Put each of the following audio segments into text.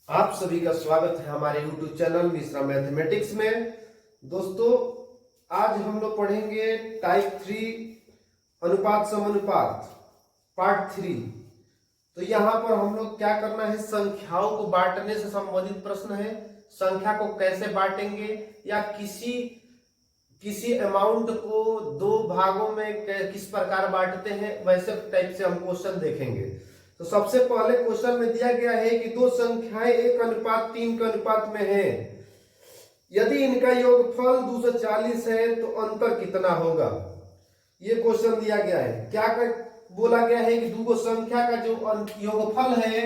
आप सभी का स्वागत है हमारे YouTube चैनल मिश्रा मैथमेटिक्स में। दोस्तों, आज हम लोग पढ़ेंगे टाइप 3 अनुपात समानुपात पार्ट 3। तो यहाँ पर हम लोग क्या करना है, संख्याओं को बांटने से संबंधित प्रश्न है। संख्या को कैसे बांटेंगे या किसी अमाउंट को दो भागों में किस प्रकार बांटते हैं, वैसे टाइप से हम क्वेश्चन देखेंगे। तो सबसे पहले क्वेश्चन में दिया गया है कि दो संख्याएं 1:3 के अनुपात में हैं। यदि इनका योगफल 240 है तो अंतर कितना होगा, ये क्वेश्चन दिया गया है। क्या बोला गया है कि दो संख्या का जो योगफल है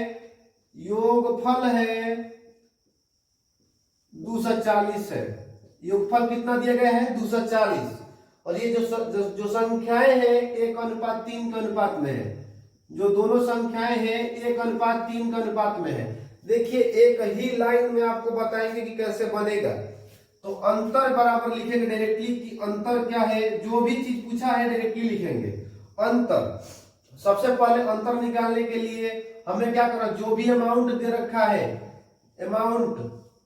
240 है। योगफल कितना दिया गया है, 240। और ये जो संख्याएं हैं 1:3 के अनुपात में है। जो दोनों संख्याएं हैं 1:3 के अनुपात में है। देखिए, एक ही लाइन में आपको बताएंगे कि कैसे बनेगा। तो अंतर बराबर लिखेंगे डायरेक्टली कि अंतर क्या है, जो भी चीज पूछा है डायरेक्टली लिखेंगे अंतर। सबसे पहले अंतर निकालने के लिए हमें क्या करना, जो भी अमाउंट दे रखा है,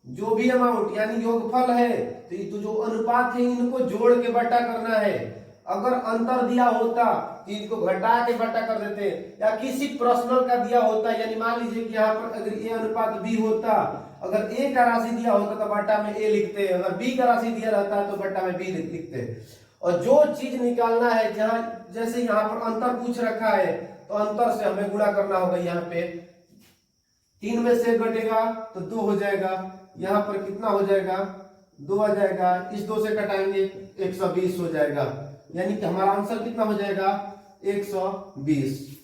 जो भी अमाउंट यानी योगफल है, तो जो अनुपात है इनको जोड़ के बटा करना है। अगर अंतर दिया होता तो इनको घटा के बटा कर देते, या किसी प्रश्नल का दिया होता, यानी मान लीजिए कि यहाँ पर अगर ए अनुपात बी होता, अगर ए का राशि दिया होता तो बटा में ए लिखते, अगर बी का राशि दिया रहता है तो बटा में बी लिखते। और जो चीज निकालना है, जहां जैसे यहाँ पर अंतर पूछ रखा है तो अंतर से हमें गुणा करना होगा। यहाँ पे 3 में से घटेगा तो 2 हो जाएगा। यहाँ पर कितना हो जाएगा, 2 आ जाएगा। इस 2 से घटाएंगे 120 हो जाएगा, यानी कि हमारा आंसर कितना हो जाएगा, 120।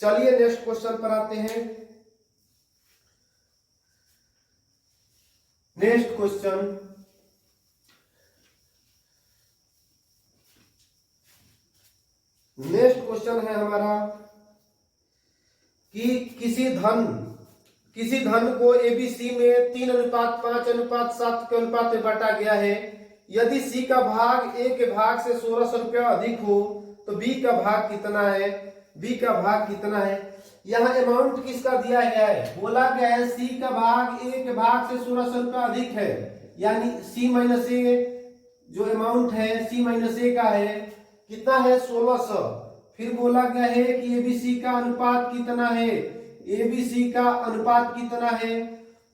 चलिए नेक्स्ट क्वेश्चन पर आते हैं। नेक्स्ट क्वेश्चन है हमारा कि किसी धन को एबीसी में 3:5:7 के अनुपात में बांटा गया है। यदि सी का भाग ए के भाग से 1600 रुपया अधिक हो तो बी का भाग कितना है। यहाँ अमाउंट किसका दिया गया है, बोला गया है सी का भाग ए के भाग से 1600 रुपया अधिक है, यानी सी माइनस ए जो अमाउंट है सी माइनस ए का है, कितना है, 1600। फिर बोला गया है कि एबीसी का अनुपात कितना है, एबीसी का अनुपात कितना है,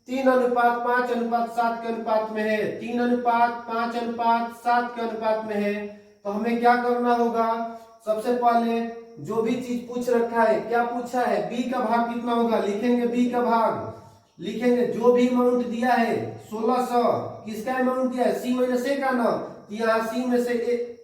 3:5:7 के अनुपात में है, 3:5:7 के अनुपात में है। तो हमें क्या करना होगा, सबसे पहले जो भी चीज पूछ रखा है, क्या पूछा है, बी का भाग कितना होगा, लिखेंगे बी का भाग, लिखेंगे जो भी अमाउंट दिया है 1600, किसका अमाउंट दिया है, सी माइनस ए का ना। यहाँ सी में से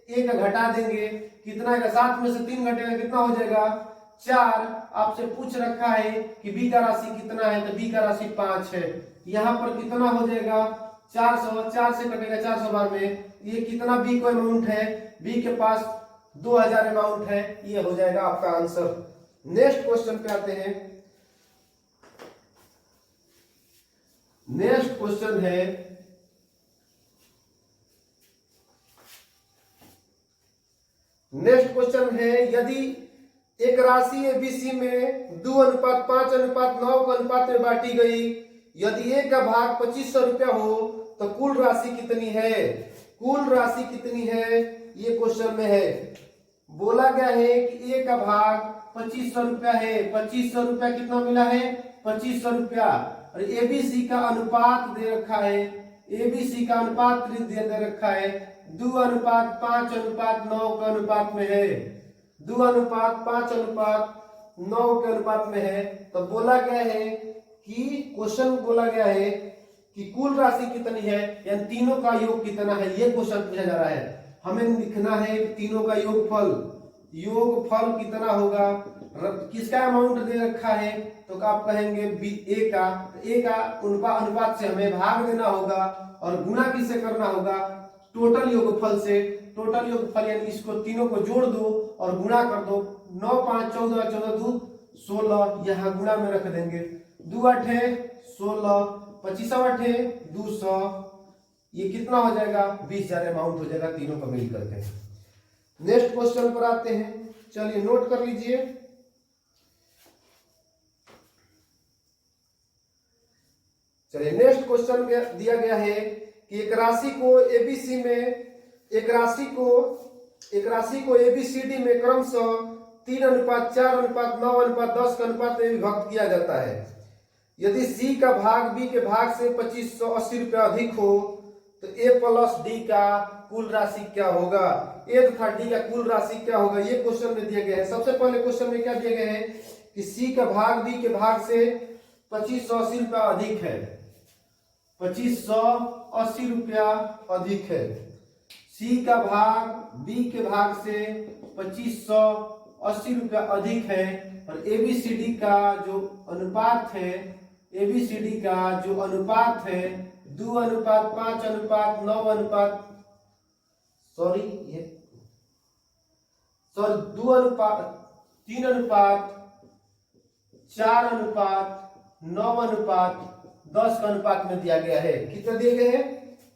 ए का घटा देंगे, कितना है, 7 में से 3 घटेगा, कितना हो जाएगा, 4। आपसे पूछ रखा है कि बी का राशि कितना है, तो बी का राशि 5 है। यहाँ पर कितना हो जाएगा, 400, 4 से कटेगा 400 बार में, ये कितना बी को अमाउंट है, बी के पास 2000 अमाउंट है, ये हो जाएगा आपका आंसर। नेक्स्ट क्वेश्चन पे आते हैं। नेक्स्ट क्वेश्चन है यदि एक राशि एबीसी में 2:5:9 के अनुपात में बांटी गई, यदि ए का भाग 2500 रुपया हो तो कुल राशि कितनी है, ये क्वेश्चन में है। बोला गया है कि ए का भाग 2500 रुपया है, 2500 रुपया कितना मिला है, 2500 रुपया। और एबीसी का अनुपात दे रखा है, एबीसी का अनुपात दे रखा है 2:5:9 के अनुपात में है, 2:5:9 के अनुपात में है। तो बोला गया है कि क्वेश्चन बोला गया है कि कुल राशि कितनी है, यानी तीनों का योग कितना है, ये क्वेश्चन पूछा जा रहा है। हमें लिखना है तीनों का योगफल कितना होगा, किसका अमाउंट दे रखा है, तो आप कहेंगे ए का अनुपात से हमें भाग देना होगा और गुणा किससे करना होगा, टोटल योगफल से। टोटल योगफल यानी इसको तीनों को जोड़ दो और गुणा कर दो, 9 5 14 14 2 16, यहाँ गुणा में रख देंगे, 2 8 16, 25 8 200, ये कितना हो जाएगा, 20,000 अमाउंट हो जाएगा तीनों को मिल करके। नेक्स्ट क्वेश्चन पर आते हैं, चलिए नोट कर लीजिए। चलिए नेक्स्ट क्वेश्चन दिया गया है कि एक राशि को एबीसी में एक राशि को एबीसीडी में क्रमशः 3:4, 4:9, 10 के अनुपात में विभक्त किया जाता है। यदि सी का भाग बी के भाग से 2580 रुपया अधिक हो तो ए प्लस डी का कुल राशि क्या होगा? ए तथा डी का कुल राशि क्या होगा? ये क्वेश्चन में दिया गया है। सबसे पहले क्वेश्चन में क्या दिया गया है कि सी का भाग बी के भाग से 2580 रुपया अधिक है। 2580 रुपया अधिक है। सी का भाग बी के भाग से 2580 रुपया अधिक है और एबीसीडी का जो अनुपात है, एबीसीडी का जो अनुपात है 2:5:9 सॉरी 3:4:9:10 का अनुपात में दिया गया है। कितना दिए गए हैं?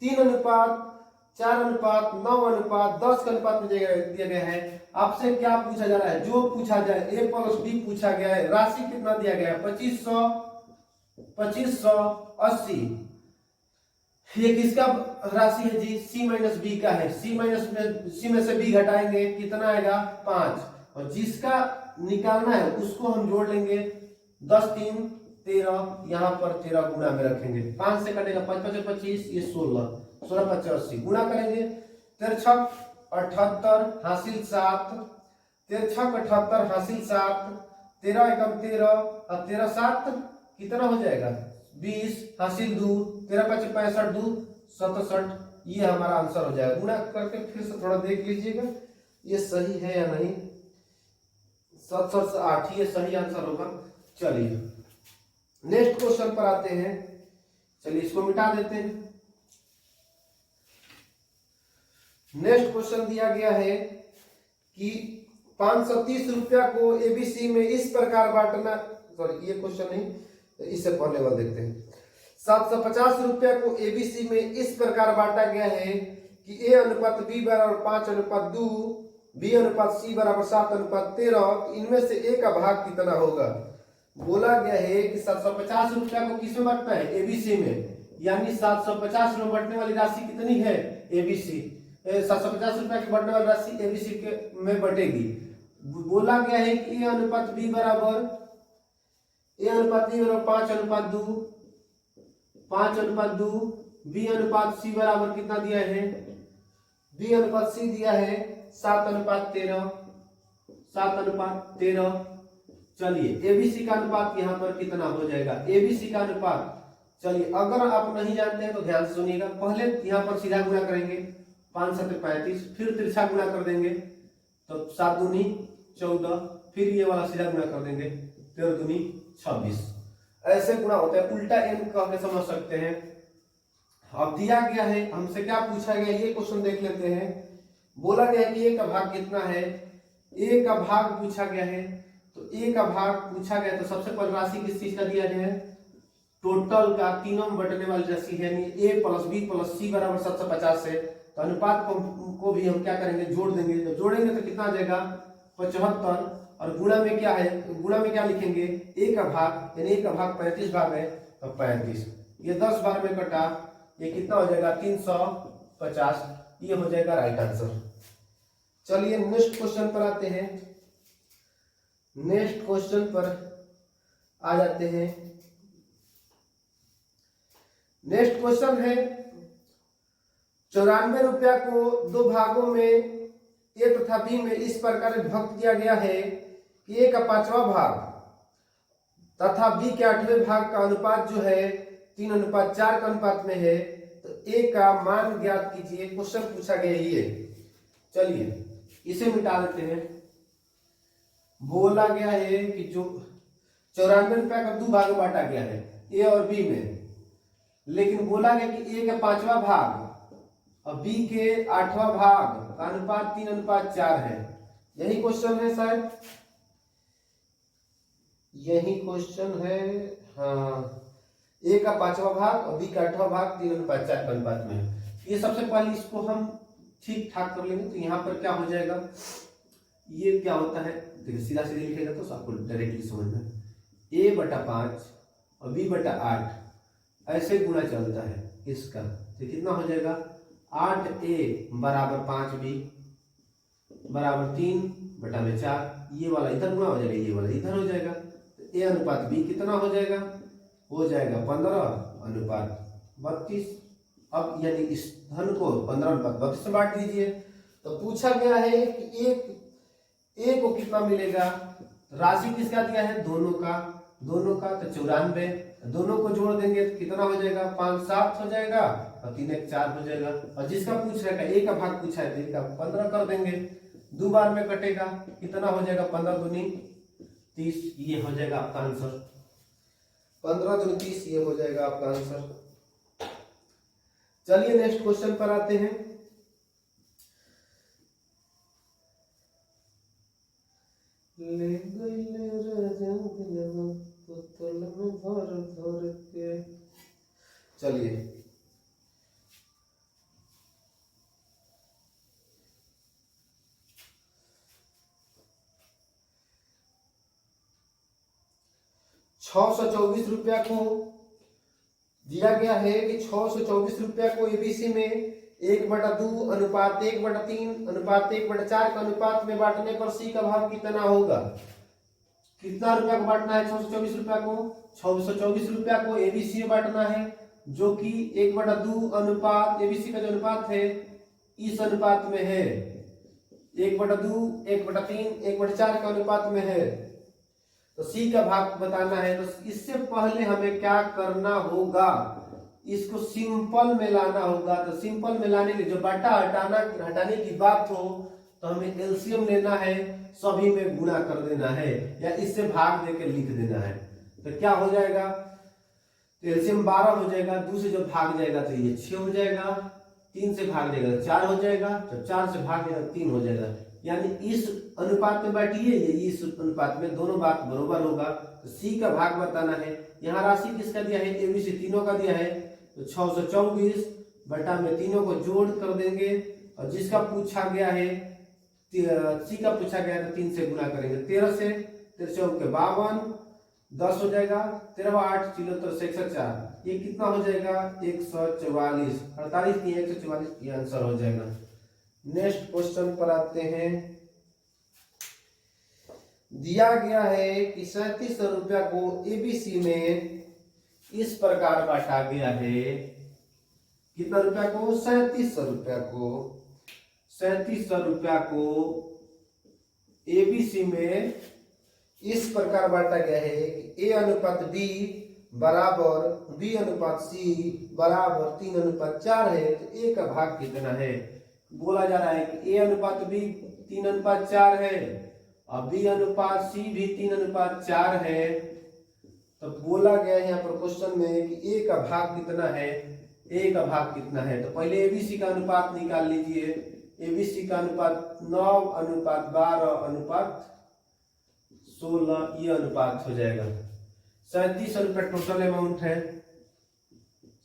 3:4:9:10 का अनुपात में दिया गया है। आपसे क्या पूछा जा रहा है? जो पूछा जाए, ए प्लस बी पूछा गया है। राशि कितना दिया गया है? 2580। ये किसका राशि है जी? सी माइनस बी का है। सी में से बी घटाएंगे, कितना आएगा? 5। और जिसका निकालना है उसको हम जोड़ लेंगे। 10 3 13, यहाँ पर 13 गुना में रखेंगे। 5 से कटेगा 5 5 25, ये 16 16 5 80 गुना करेंगे। 13 6 78 हासिल 7, 13 6 78 हासिल 7, 13 एकम 13 और 13 7 कितना हो जाएगा? 20 हासिल 2, 13 5 65 2 67। ये हमारा आंसर हो जाएगा। गुणा करके फिर से थोड़ा देख लीजिएगा ये सही है या नहीं। 7 7 8 ये सही आंसर होगा। चलिए नेक्स्ट क्वेश्चन पर आते हैं। चलिए इसको मिटा देते हैं। नेक्स्ट क्वेश्चन दिया गया है कि 530 रुपया को एबीसी में इस प्रकार बांटना, सॉरी ये क्वेश्चन नहीं, इससे पहले वाला देखते हैं। 750 रुपया को एबीसी में इस प्रकार बांटा गया है कि ए अनुपात बी बराबर 5:2, बी अनुपात सी बराबर 7:13। इनमें से ए का भाग कितना होगा? बोला गया है कि 750 रुपया को किसमें बांटना है? एबीसी में। यानी 750 में बांटने वाली राशि कितनी है? एबीसी। 750 रुपया की बांटने वाली राशि एबीसी के में बटेगी। बोला गया है कि ए अनुपात बी बराबर 5:2, 5:2, बी अनुपात सी बराबर कितना दिया है? बी अनुपात सी दिया है 7:13, 7:13। चलिए एबीसी का अनुपात यहाँ पर कितना हो जाएगा? एबीसी का अनुपात, चलिए अगर आप नहीं जानते हैं तो ध्यान से सुनिएगा। पहले यहाँ पर सीधा गुणा करेंगे, 5 7 35, फिर तिरछा गुणा कर देंगे तो 7 दूनी 14, फिर ये वाला सीधा गुणा कर देंगे 13 दूनी 26। ऐसे गुणा होता है। उल्टा एन कह के समझ सकते हैं। अब दिया गया है, हमसे क्या पूछा गया ये क्वेश्चन देख लेते हैं। बोला गया कि ए का भाग कितना है? ए का भाग पूछा गया है। तो ए का भाग पूछा गया तो सबसे पहले राशि किस चीज का दिया गया है? टोटल का तीनों में बटने वाली राशि है, यानी ए प्लस बी प्लस सी बराबर 750 है। तो अनुपात को भी हम क्या करेंगे? जोड़ देंगे। जब जोड़ेंगे तो कितना आ जाएगा? 75। और गुणा में क्या है? गुणा में क्या लिखेंगे? ए का भाग, यानी ए का भाग 35 भाग है तो 35। ये 10 बार में कटा, ये कितना हो जाएगा? 350। ये हो जाएगा राइट आंसर। चलिए नेक्स्ट क्वेश्चन पर आते हैं। नेक्स्ट क्वेश्चन पर आ जाते हैं। नेक्स्ट क्वेश्चन है 94 रुपया को दो भागों में ए तथा बी में इस प्रकार विभक्त किया गया है कि ए का 5वां भाग तथा बी के 8वें भाग का अनुपात जो है 3:4 का अनुपात में है। तो ए का मान ज्ञात कीजिए। क्वेश्चन पूछा गया ये। चलिए इसे मिटा देते हैं। बोला गया है कि जो 94 रुपया का दो भाग में बांटा गया है ए और बी में, लेकिन बोला गया कि ए का 5वां भाग और बी के 8वां भाग का अनुपात 3:4 है। यही क्वेश्चन है शायद, यही क्वेश्चन है। हाँ, ए का 5वां भाग और बी का 8वां भाग 3:4 का अनुपात में है। ये सबसे पहले इसको हम ठीक ठाक कर लेंगे। तो यहाँ पर क्या हो जाएगा? ये क्या होता है? देखिए सीधा सीधे लिखेगा तो आपको डायरेक्टली समझना। a/5 और b/8 ऐसे गुणा चलता है इसका। तो कितना हो जाएगा 8a बराबर 5b बराबर 3/4। ये वाला इधर गुणा हो जाएगा, ये वाला इधर हो जाएगा। तो a अनुपात b कितना हो जाएगा, हो जाएगा 15/32। अब यानी इस धन को 15/32 से बांट दीजिए। तो पूछा गया है कि ए को कितना मिलेगा, राशि किसका दिया है, दोनों का तो 94। दोनों को जोड़ देंगे तो कितना हो जाएगा, 5 7 हो जाएगा और 3 1 4 हो जाएगा। और जिसका पूछ रहा है ए का भाग पूछा है, तो का 15 कर देंगे, 2 बार में कटेगा, कितना हो जाएगा 15 दूनी 30। ये हो जाएगा आपका आंसर, 15 दूनी 30 ये हो जाएगा आपका आंसर। चलिए नेक्स्ट क्वेश्चन पर आते हैं। ले गइले राजा दिलवा पुतल में भर के। चलिए ₹624 को दिया गया है कि 624 रुपया को एबीसी में 1/2 अनुपात 1/3 अनुपात 1/4 का अनुपात में बांटने पर सी का भाग कितना होगा। कितना रुपया को बांटना है, 624 रुपया को, 624 रुपया को एबीसी में बांटना है, जो कि 1/2 अनुपात एबीसी का जो अनुपात है इस अनुपात में है, 1/2 1/3 1/4 का अनुपात में है। तो सी का भाग बताना है। तो इससे पहले हमें क्या करना होगा, इसको सिंपल में लाना होगा। तो सिंपल में लाने के लिए जो बटा हटाने की बात हो तो हमें एलसीएम लेना है, सभी में गुणा कर देना है या इससे भाग देकर लिख देना है। तो क्या हो जाएगा, तो एलसीएम 12 हो जाएगा, 2 से जो भाग जाएगा तो ये 6 हो जाएगा, 3 से भाग जाएगा तो 4 हो जाएगा, जब 4 से भाग जाएगा 3 हो जाएगा। यानी इस अनुपात में बांटिए, ये इस अनुपात में, दोनों बात बरोबर होगा। तो सी का भाग बताना है। यहाँ राशि किसका दिया है, एबीसी तीनों का दिया है। तो 624 बटा में तीनों को जोड़ कर देंगे और जिसका पूछा गया है सी का पूछा गया है तो 3 से गुणा करेंगे। 13 से 13 के 52, 10 हो जाएगा, 13 8 74 से 104, ये कितना हो जाएगा 144, 48 की 144, ये आंसर हो जाएगा। नेक्स्ट क्वेश्चन पर आते हैं। दिया गया है कि 3700 रुपया को एबीसी में इस प्रकार बांटा गया है। कितना रुपया को, 3700 रुपया को, 3700 रुपया को एबीसी में इस प्रकार बांटा गया है कि ए अनुपात बी बराबर बी अनुपात सी बराबर 3:4 है। तो ए का भाग कितना है, बोला जा रहा है कि ए अनुपात बी 3:4 है और बी अनुपात सी भी 3:4 है। तो बोला गया है यहाँ पर क्वेश्चन में कि ए का भाग कितना है, ए का भाग कितना है। तो पहले एबीसी का अनुपात निकाल लीजिए। एबीसी का अनुपात 9:12:16, ये अनुपात हो जाएगा। 3700 रुपये टोटल अमाउंट है,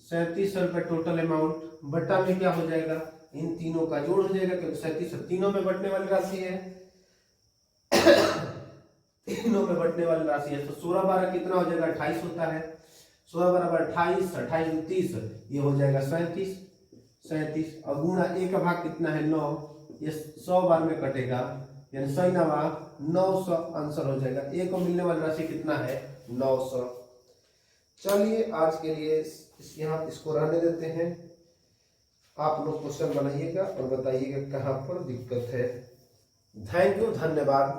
3700 रुपये टोटल अमाउंट, बटा में क्या हो जाएगा, इन तीनों का जोड़ हो जाएगा क्योंकि 3700 तीनों में बटने वाली राशि है। तीनों में बटने वाली राशि है। तो 16 12 कितना हो जाएगा, 28 होता है। 16 बराबर 28, 28 30, ये हो जाएगा 37 और गुणा ए का भाग कितना है 9, ये 100 बार में कटेगा यानी 900 आंसर हो जाएगा। ए को मिलने वाली राशि कितना है 900। चलिए आज के लिए यहाँ इसको रहने देते हैं। आप लोग क्वेश्चन बनाइएगा और बताइएगा कहाँ पर दिक्कत है। थैंक यू, धन्यवाद।